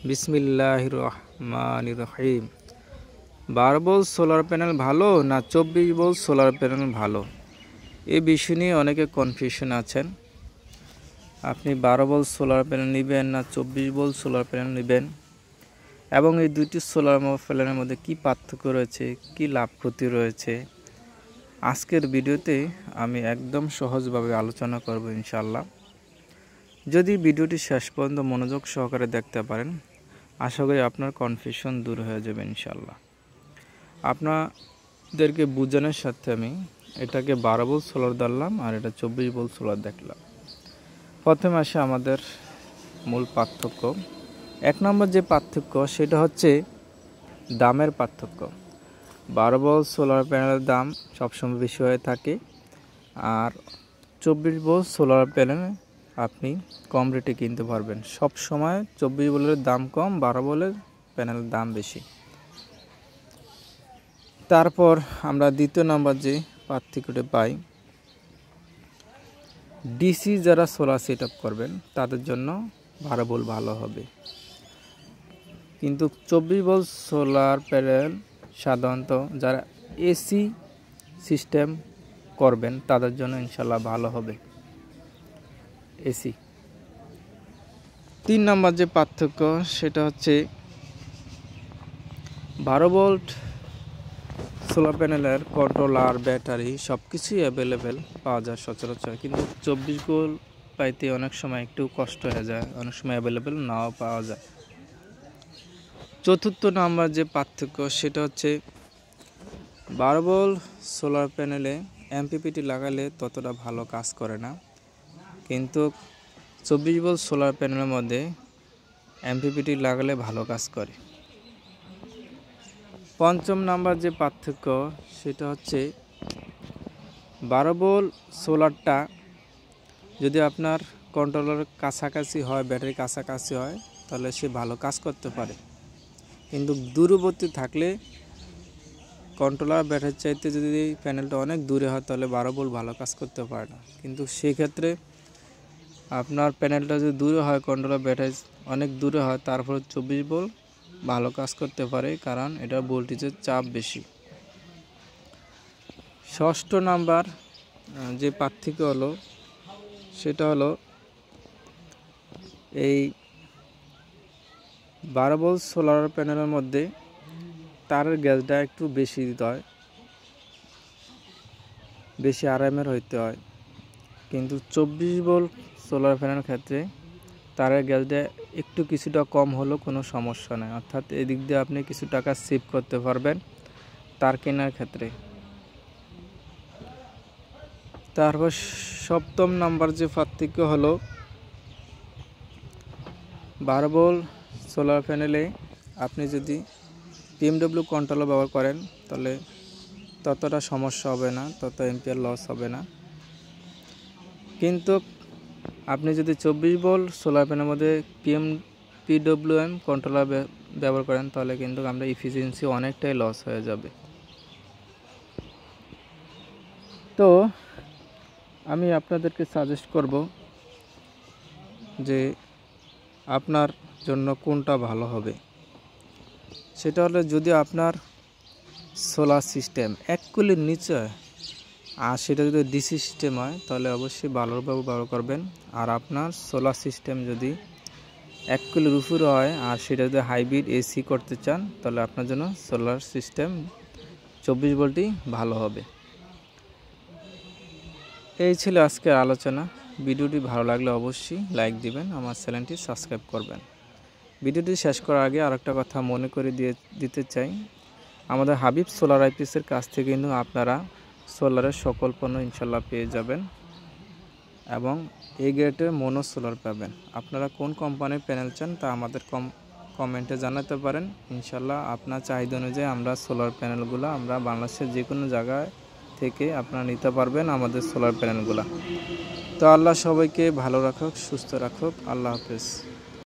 বিসমিল্লাহির রহমানির রহিম। 12 volt solar panel ভালো না 24 ভোল্ট সোলার প্যানেল ভালো, এই বিষয় নিয়ে অনেকে কনফিউশন আছেন। আপনি 12 ভোল্ট সোলার প্যানেল নেবেন না 24 ভোল্ট সোলার প্যানেল নেবেন, এবং এই দুইটি সোলার প্যানেলের মধ্যে কি পার্থক্য রয়েছে, কি লাভ ক্ষতি রয়েছে, আজকের ভিডিওতে আমি একদম সহজভাবে আলোচনা করব ইনশাআল্লাহ। যদি ভিডিওটি শেষ পর্যন্ত মনোযোগ সহকারে দেখতে পারেন, আশা করি আপনার কনফিউশন দূর হয়ে যাবে ইনশাআল্লাহ। আপনাদেরকে বোঝানোর সাথে আমি এটাকে 12 ভোল্ট সোলার ধরলাম আর এটা 24 ভোল্ট সোলার দেখলাম। প্রথমে আসে আমাদের মূল পার্থক্য। 1 নম্বর যে পার্থক্য সেটা হচ্ছে দামের পার্থক্য। 12 ভোল্ট সোলার প্যানেলের দাম সবসময় বেশি হয়ে থাকে, আর 24 ভোল্ট সোলার প্যানেল আপনি কম রেটে কিনতে পারবেন। সব সময় 24 ভোল্টের দাম কম, 12 ভোল্টের প্যানেলের দাম বেশি। তারপর আমরা দ্বিতীয় নাম্বার যে পার্থক্যটা পাই, ডিসি যারা সোলার সেট আপ করবেন তাদের জন্য 12 ভোল্ট ভালো হবে, কিন্তু 24 ভোল্ট সোলার প্যানেল সাধারণত যারা এসি সিস্টেম করবেন তাদের জন্য ইনশাল্লাহ ভালো হবে এসি। 3 নম্বর যে পার্থক্য সেটা হচ্ছে 12 ভোল্ট সোলার প্যানেলের কন্ট্রোলার, ব্যাটারি সব কিছুই অ্যাভেলেবেল পাওয়া যায় সচরাচর, কিন্তু 24 ভোল্ট পাইতে অনেক সময় একটু কষ্ট হয়ে যায়, অনেক সময় অ্যাভেলেবেল নাও পাওয়া যায়। চতুর্থ নাম্বার যে পার্থক্য সেটা হচ্ছে 12 ভোল্ট সোলার প্যানেলে এমপিপিটি লাগালে ততটা ভালো কাজ করে না, কিন্তু 24 ভোল্ট সোলার প্যানেলের মধ্যে এমপিপিটি লাগালে ভালো কাজ করে। পঞ্চম নাম্বার যে পার্থক্য সেটা হচ্ছে 12 ভোল্ট সোলারটা যদি আপনার কন্ট্রোলারের কাছাকাছি হয়, ব্যাটারি কাছাকাছি হয়, তাহলে সে ভালো কাজ করতে পারে, কিন্তু দূরবর্তী থাকলে কন্ট্রোলার ব্যাটারির চাইতে যদি প্যানেলটা অনেক দূরে হয় তাহলে 12 ভোল্ট ভালো কাজ করতে পারে না। কিন্তু সেক্ষেত্রে আপনার প্যানেলটা যদি দূরে হয়, কন্ট্রোলার ব্যাটারি অনেক দূরে হয়, তারপর 24 ভোল্ট ভালো কাজ করতে পারে, কারণ এটা ভোল্টেজের চাপ বেশি। ষষ্ঠ নাম্বার যে পার্থক্য হলো সেটা হলো এই 12 ভোল্ট সোলার প্যানেলের মধ্যে তারের গ্যাসটা একটু বেশি দিতে হয়, বেশি আরামের হইতে হয়, কিন্তু 24 ভোল্ট সোলার প্যানেলের ক্ষেত্রে তারের গ্যাসটা একটু কিছুটা কম হলেও কোনো সমস্যা নেই, অর্থাৎ এদিক দিয়ে আপনি কিছু টাকা সেভ করতে পারবেন তার কেনার ক্ষেত্রে। তারপর সপ্তম নাম্বার যে পার্থক্য হলো 12 ভোল্ট সোলার প্যানেলে আপনি যদি পিএমডব্লিউ কন্ট্রোলার ব্যবহার করেন তাহলে ততটা সমস্যা হবে না, তত এম্পিয়ার লস হবে না, কিন্তু আপনি যদি 24 ভোল্ট সোলার প্যানেলের মধ্যে পিডব্লিউএম কন্ট্রোলার ব্যবহার করেন তাহলে কিন্তু আমরা এফিসিয়েন্সি অনেকটাই লস হয়ে যাবে। তো আমি আপনাদেরকে সাজেস্ট করব যে আপনার জন্য কোনটা ভালো হবে, সেটা হলো যদি আপনার সোলার সিস্টেম 1 কুলির নিচে হয় আর সেটা যদি ডিসি সিস্টেম হয় তাহলে অবশ্যই ভালোভাবে ব্যবহার করবেন, আর আপনার সোলার সিস্টেম যদি 1 কুলির উপরে হয় আর সেটা যদি হাইব্রিড এসি করতে চান তাহলে আপনার জন্য সোলার সিস্টেম 24 ভোল্টই ভালো হবে। এই ছিল আজকের আলোচনা। ভিডিওটি ভালো লাগলে অবশ্যই লাইক দিবেন, আমার চ্যানেলটি সাবস্ক্রাইব করবেন। ভিডিওটি শেষ করার আগে আরেকটা কথা মনে করে দিতে চাই, আমাদের হাবিব সোলার আইপিএসের কাছ থেকে কিন্তু আপনারা সোলারের সকল পণ্য ইনশাল্লাহ পেয়ে যাবেন, এবং এই গ্রেডের মনো সোলার পাবেন। আপনারা কোন কোম্পানির প্যানেল চান তা আমাদের কমেন্টে জানাতে পারেন, ইনশাল্লাহ আপনার চাহিদা অনুযায়ী আমরা সোলার প্যানেলগুলো আমরা বাংলাদেশের যে কোনো জায়গায় থেকে আপনারা নিতে পারবেন আমাদের সোলার প্যানেলগুলো। তো আল্লাহ সবাইকে ভালো রাখুক, সুস্থ রাখুক। আল্লাহ হাফেজ।